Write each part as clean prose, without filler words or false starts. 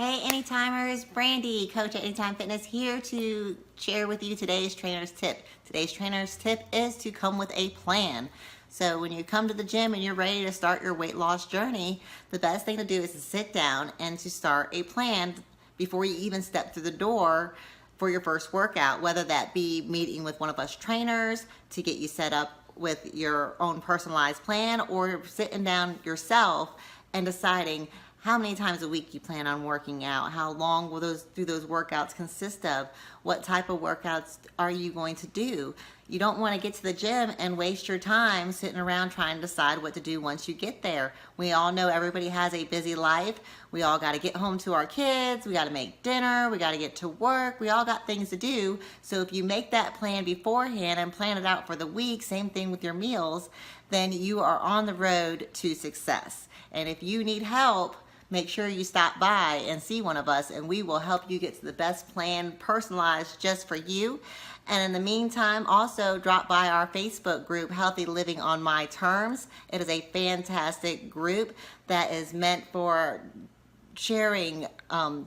Hey Anytimers, Brandy, Coach at Anytime Fitness, here to share with you today's trainer's tip. Today's trainer's tip is to come with a plan. So when you come to the gym and you're ready to start your weight loss journey, the best thing to do is to sit down and to start a plan before you even step through the door for your first workout, whether that be meeting with one of us trainers to get you set up with your own personalized plan, or sitting down yourself and deciding how many times a week you plan on working out, how long will those workouts consist of, what type of workouts are you going to do. You don't want to get to the gym and waste your time sitting around trying to decide what to do once you get there. We all know everybody has a busy life. We all got to get home to our kids, we got to make dinner, we got to get to work, we all got things to do. So if you make that plan beforehand and plan it out for the week, same thing with your meals, then you are on the road to success. And if you need help, make sure you stop by and see one of us, and we will help you get to the best plan personalized just for you. And in the meantime, also drop by our Facebook group, Healthy Living on My Terms. It is a fantastic group that is meant for sharing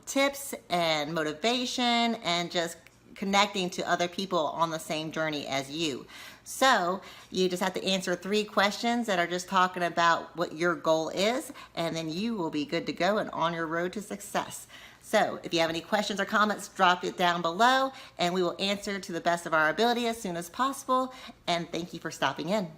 tips and motivation and just connecting to other people on the same journey as you. So you just have to answer 3 questions that are just talking about what your goal is, and then you will be good to go and on your road to success. So if you have any questions or comments, drop it down below and we will answer to the best of our ability as soon as possible. And thank you for stopping in.